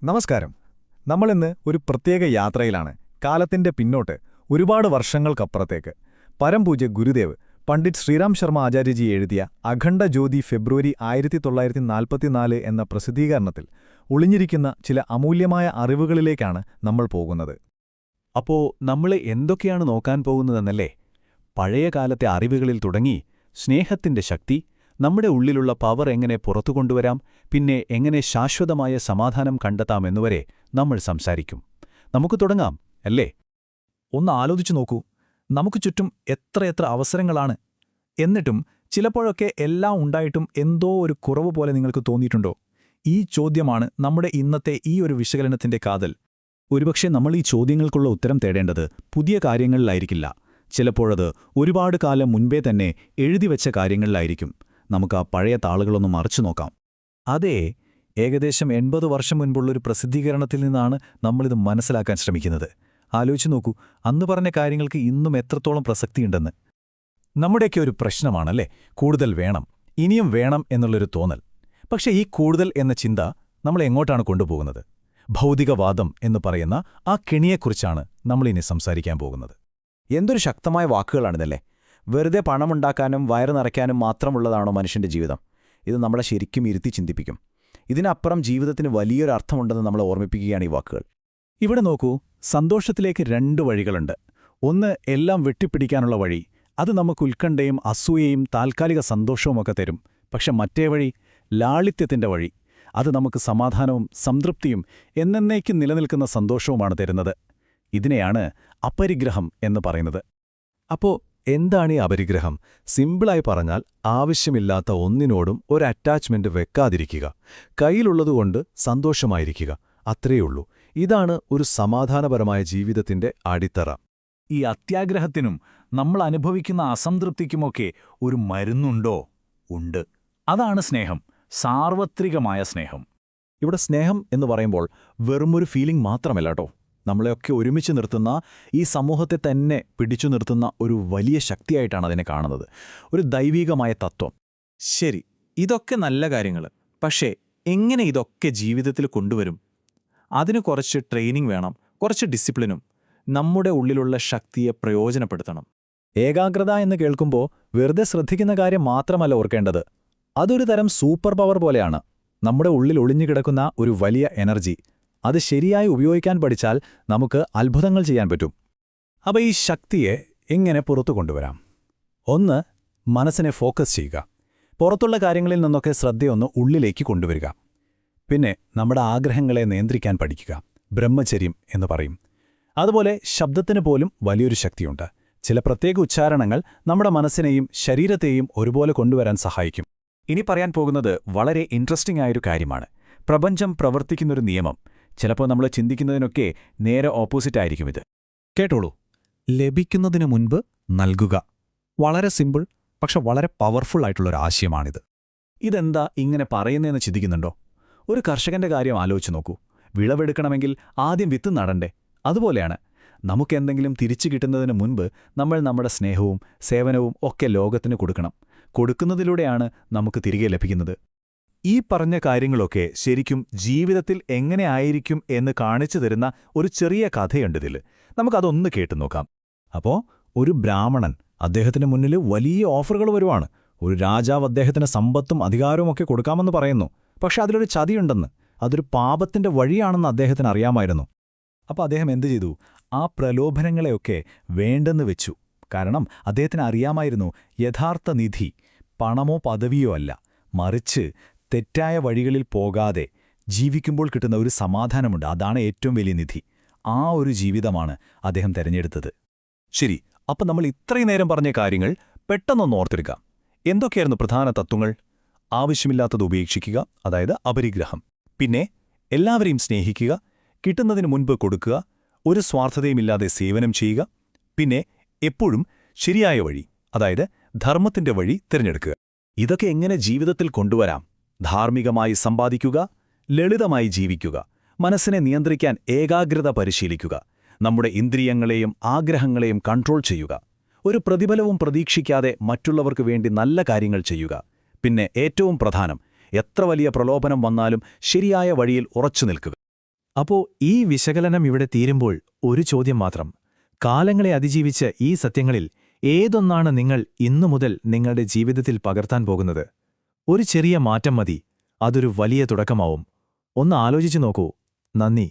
നമസ്കാരം. നമ്മളിന്ന് ഒരു പ്രത്യേക യാത്രയിലാണ്. കാലത്തിന്റെ പിന്നോട്ട് ഒരുപാട് വർഷങ്ങൾക്കപ്പുറത്തേക്ക്. പരംപൂജ്യ ഗുരുദേവ് പണ്ഡിറ്റ് ശ്രീറാം ശർമ്മ ആചാര്യജി എഴുതിയ അഖണ്ഡ ജ്യോതി ഫെബ്രുവരി 1944 എന്ന പ്രസിദ്ധീകരണത്തിൽ ഒളിഞ്ഞിരിക്കുന്ന ചില അമൂല്യമായ അറിവുകളിലേക്കാണ് നമ്മൾ പോകുന്നത്. അപ്പോ നമ്മളെ എന്തൊക്കെയാണ് നോക്കാൻ പോകുന്നതെന്നല്ലേ? പഴയ കാലത്തെ അറിവുകളിൽ തുടങ്ങി സ്നേഹത്തിന്റെ ശക്തി, നമ്മുടെ ഉള്ളിലുള്ള പവർ എങ്ങനെ പുറത്തുകൊണ്ടുവരാം, പിന്നെ എങ്ങനെ ശാശ്വതമായ സമാധാനം കണ്ടെത്താമെന്നുവരെ നമ്മൾ സംസാരിക്കും. നമുക്ക് തുടങ്ങാം, അല്ലേ? ഒന്ന് ആലോചിച്ചു നോക്കൂ. നമുക്ക് ചുറ്റും എത്രയെത്ര അവസരങ്ങളാണ്. എന്നിട്ടും ചിലപ്പോഴൊക്കെ എല്ലാം ഉണ്ടായിട്ടും എന്തോ ഒരു കുറവ് പോലെ നിങ്ങൾക്ക് തോന്നിയിട്ടുണ്ടോ? ഈ ചോദ്യമാണ് നമ്മുടെ ഇന്നത്തെ ഈ ഒരു വിശകലനത്തിന്റെ കാതൽ. ഒരുപക്ഷെ നമ്മൾ ഈ ചോദ്യങ്ങൾക്കുള്ള ഉത്തരം തേടേണ്ടത് പുതിയ കാര്യങ്ങളിലായിരിക്കില്ല. ചിലപ്പോഴത് ഒരുപാട് കാലം മുൻപേ തന്നെ എഴുതിവെച്ച കാര്യങ്ങളിലായിരിക്കും. നമുക്ക് ആ പഴയ താളുകളൊന്ന് മറിച്ചു നോക്കാം. അതേ, ഏകദേശം 80 വർഷം മുൻപുള്ളൊരു പ്രസിദ്ധീകരണത്തിൽ നിന്നാണ് നമ്മളിത് മനസ്സിലാക്കാൻ ശ്രമിക്കുന്നത്. ആലോചിച്ചു നോക്കൂ, അന്ന് പറഞ്ഞ കാര്യങ്ങൾക്ക് ഇന്നും എത്രത്തോളം പ്രസക്തിയുണ്ടെന്ന്. നമ്മുടെയൊക്കെ ഒരു പ്രശ്നമാണല്ലേ, കൂടുതൽ വേണം, ഇനിയും വേണം എന്നുള്ളൊരു തോന്നൽ. പക്ഷേ ഈ കൂടുതൽ എന്ന ചിന്ത നമ്മളെങ്ങോട്ടാണ് കൊണ്ടുപോകുന്നത്? ഭൗതികവാദം എന്ന് പറയുന്ന ആ കെണിയെക്കുറിച്ചാണ് നമ്മളിനി സംസാരിക്കാൻ പോകുന്നത്. എന്തൊരു ശക്തമായ വാക്കുകളാണിതല്ലേ! വെറുതെ പണമുണ്ടാക്കാനും വയറ് നിറയ്ക്കാനും മാത്രമുള്ളതാണോ മനുഷ്യന്റെ ജീവിതം? ഇത് നമ്മളെ ശരിക്കും ഇരുത്തി ചിന്തിപ്പിക്കും. ഇതിനപ്പുറം ജീവിതത്തിന് വലിയൊരു അർത്ഥമുണ്ടെന്ന് നമ്മളെ ഓർമ്മിപ്പിക്കുകയാണ് ഈ വാക്കുകൾ. ഇവിടെ നോക്കൂ, സന്തോഷത്തിലേക്ക് 2 വഴികളുണ്ട്. ഒന്ന് എല്ലാം വെട്ടിപ്പിടിക്കാനുള്ള വഴി. അത് നമുക്ക് ഉത്കണ്ഠയും അസൂയയും താൽക്കാലിക സന്തോഷവുമൊക്കെ തരും. പക്ഷെ മറ്റേ വഴി, ലാളിത്യത്തിന്റെ വഴി, അത് നമുക്ക് സമാധാനവും സംതൃപ്തിയും എന്നേക്കും നിലനിൽക്കുന്ന സന്തോഷവുമാണ് തരുന്നത്. ഇതിനെയാണ് അപരിഗ്രഹം എന്ന് പറയുന്നത്. അപ്പോ എന്താണ് ഈ അപരിഗ്രഹം? സിമ്പിളായി പറഞ്ഞാൽ, ആവശ്യമില്ലാത്ത ഒന്നിനോടും ഒരു അറ്റാച്ച്മെന്റ് വെക്കാതിരിക്കുക, കയ്യിലുള്ളതുകൊണ്ട് സന്തോഷമായിരിക്കുക, അത്രയുള്ളൂ. ഇതാണ് ഒരു സമാധാനപരമായ ജീവിതത്തിന്റെ അടിത്തറ. ഈ അത്യാഗ്രഹത്തിനും നമ്മൾ അനുഭവിക്കുന്ന അസംതൃപ്തിക്കുമൊക്കെ ഒരു മരുന്നുണ്ടോ? ഉണ്ട്. അതാണ് സ്നേഹം, സാർവത്രികമായ സ്നേഹം. ഇവിടെ സ്നേഹം എന്ന് പറയുമ്പോൾ വെറുമൊരു ഫീലിംഗ് മാത്രമല്ല കേട്ടോ. നമ്മളെയൊക്കെ ഒരുമിച്ച് നിർത്തുന്ന, ഈ സമൂഹത്തെ തന്നെ പിടിച്ചു നിർത്തുന്ന ഒരു വലിയ ശക്തിയായിട്ടാണ് അതിനെ കാണുന്നത്. ഒരു ദൈവീകമായ തത്വം. ശരി, ഇതൊക്കെ നല്ല കാര്യങ്ങൾ. പക്ഷേ എങ്ങനെ ഇതൊക്കെ ജീവിതത്തിൽ കൊണ്ടുവരും? അതിന് കുറച്ച് ട്രെയിനിങ് വേണം, കുറച്ച് ഡിസിപ്ലിനും. നമ്മുടെ ഉള്ളിലുള്ള ശക്തിയെ പ്രയോജനപ്പെടുത്തണം. ഏകാഗ്രത എന്ന് കേൾക്കുമ്പോൾ വെറുതെ ശ്രദ്ധിക്കുന്ന കാര്യം മാത്രമല്ല ഓർക്കേണ്ടത്. അതൊരു തരം സൂപ്പർ പവർ പോലെയാണ്. നമ്മുടെ ഉള്ളിൽ ഒളിഞ്ഞുകിടക്കുന്ന ഒരു വലിയ എനർജി. അത് ശരിയായി ഉപയോഗിക്കാൻ പഠിച്ചാൽ നമുക്ക് അത്ഭുതങ്ങൾ ചെയ്യാൻ പറ്റും. അപ്പോൾ ഈ ശക്തിയെ എങ്ങനെ പുറത്തു കൊണ്ടുവരാം? ഒന്ന്, മനസ്സിനെ ഫോക്കസ് ചെയ്യുക. പുറത്തുള്ള കാര്യങ്ങളിൽ നിന്നൊക്കെ ശ്രദ്ധയൊന്ന് ഉള്ളിലേക്ക് കൊണ്ടുവരിക. പിന്നെ നമ്മുടെ ആഗ്രഹങ്ങളെ നിയന്ത്രിക്കാൻ പഠിക്കുക. ബ്രഹ്മചര്യം എന്ന് പറയും. അതുപോലെ ശബ്ദത്തിന് പോലും വലിയൊരു ശക്തിയുണ്ട്. ചില പ്രത്യേക ഉച്ചാരണങ്ങൾ നമ്മുടെ മനസ്സിനെയും ശരീരത്തെയും ഒരുപോലെ കൊണ്ടുവരാൻ സഹായിക്കും. ഇനി പറയാൻ പോകുന്നത് വളരെ ഇൻട്രസ്റ്റിംഗ് ആയൊരു കാര്യമാണ്. പ്രപഞ്ചം പ്രവർത്തിക്കുന്നൊരു നിയമം. ചിലപ്പോൾ നമ്മൾ ചിന്തിക്കുന്നതിനൊക്കെ നേരെ ഓപ്പോസിറ്റായിരിക്കും ഇത്. കേട്ടോളൂ, ലഭിക്കുന്നതിനു മുൻപ് നൽകുക. വളരെ സിമ്പിൾ, പക്ഷെ വളരെ പവർഫുൾ ആയിട്ടുള്ളൊരു ആശയമാണിത്. ഇതെന്താ ഇങ്ങനെ പറയുന്നതെന്ന് ചിന്തിക്കുന്നുണ്ടോ? ഒരു കർഷകന്റെ കാര്യം ആലോചിച്ച് നോക്കൂ. വിളവെടുക്കണമെങ്കിൽ ആദ്യം വിത്ത് നടണ്ടേ? അതുപോലെയാണ്, നമുക്കെന്തെങ്കിലും തിരിച്ചു കിട്ടുന്നതിന് മുൻപ് നമ്മൾ നമ്മുടെ സ്നേഹവും സേവനവും ഒക്കെ ലോകത്തിന് കൊടുക്കണം. കൊടുക്കുന്നതിലൂടെയാണ് നമുക്ക് തിരികെ ലഭിക്കുന്നത്. ഈ പറഞ്ഞ കാര്യങ്ങളൊക്കെ ശരിക്കും ജീവിതത്തിൽ എങ്ങനെ ആയിരിക്കും എന്ന് കാണിച്ചു തരുന്ന ഒരു ചെറിയ കഥയുണ്ടിതിൽ. നമുക്കതൊന്ന് കേട്ടുനോക്കാം. അപ്പോൾ ഒരു ബ്രാഹ്മണൻ, അദ്ദേഹത്തിന് മുന്നിൽ വലിയ ഓഫറുകൾ വരുവാണ്. ഒരു രാജാവ് അദ്ദേഹത്തിന് സമ്പത്തും അധികാരവുമൊക്കെ കൊടുക്കാമെന്ന് പറയുന്നു. പക്ഷെ അതിലൊരു ചതിയുണ്ടെന്ന്, അതൊരു പാപത്തിന്റെ വഴിയാണെന്ന് അദ്ദേഹത്തിന് അറിയാമായിരുന്നു. അപ്പോൾ അദ്ദേഹം എന്തു ചെയ്തു? ആ പ്രലോഭനങ്ങളെയൊക്കെ വേണ്ടെന്ന് വെച്ചു. കാരണം അദ്ദേഹത്തിന് അറിയാമായിരുന്നു, യഥാർത്ഥ നിധി പണമോ പദവിയോ അല്ല, മറിച്ച് തെറ്റായ വഴികളിൽ പോകാതെ ജീവിക്കുമ്പോൾ കിട്ടുന്ന ഒരു സമാധാനമുണ്ട്. അതാണ് ഏറ്റവും വലിയ നിധി. ആ ഒരു ജീവിതമാണ് അദ്ദേഹം തിരഞ്ഞെടുത്തത്. ശരി, അപ്പം നമ്മൾ ഇത്രയും നേരം പറഞ്ഞ കാര്യങ്ങൾ പെട്ടെന്നൊന്ന് ഓർത്തെടുക്കാം. എന്തൊക്കെയായിരുന്നു പ്രധാന തത്വങ്ങൾ? ആവശ്യമില്ലാത്തത് ഉപേക്ഷിക്കുക, അതായത് അപരിഗ്രഹം. പിന്നെ എല്ലാവരെയും സ്നേഹിക്കുക, കിട്ടുന്നതിന് മുൻപ് കൊടുക്കുക, ഒരു സ്വാർത്ഥതയുമില്ലാതെ സേവനം ചെയ്യുക. പിന്നെ എപ്പോഴും ശരിയായ വഴി, അതായത് ധർമ്മത്തിന്റെ വഴി തിരഞ്ഞെടുക്കുക. ഇതൊക്കെ എങ്ങനെ ജീവിതത്തിൽ കൊണ്ടുവരാം? ധാർമ്മികമായി സമ്പാദിക്കുക, ലളിതമായി ജീവിക്കുക, മനസ്സിനെ നിയന്ത്രിക്കാൻ ഏകാഗ്രത പരിശീലിക്കുക, നമ്മുടെ ഇന്ദ്രിയങ്ങളെയും ആഗ്രഹങ്ങളെയും കൺട്രോൾ ചെയ്യുക, ഒരു പ്രതിഫലവും പ്രതീക്ഷിക്കാതെ മറ്റുള്ളവർക്ക് വേണ്ടി നല്ല കാര്യങ്ങൾ ചെയ്യുക. പിന്നെ ഏറ്റവും പ്രധാനം, എത്ര വലിയ പ്രലോഭനം വന്നാലും ശരിയായ വഴിയിൽ ഉറച്ചു നിൽക്കുക. അപ്പോ ഈ വിശകലനം ഇവിടെ തീരുമ്പോൾ ഒരു ചോദ്യം മാത്രം. കാലങ്ങളെ അതിജീവിച്ച് ഈ സത്യങ്ങളിൽ ഏതൊന്നാണ് നിങ്ങൾ ഇന്നു മുതൽ നിങ്ങളുടെ ജീവിതത്തിൽ പകർത്താൻ പോകുന്നത്? ഒരു ചെറിയ മാറ്റം മതി, അതൊരു വലിയ തുടക്കമാവും. ഒന്ന് ആലോചിച്ചു നോക്കൂ. നന്ദി.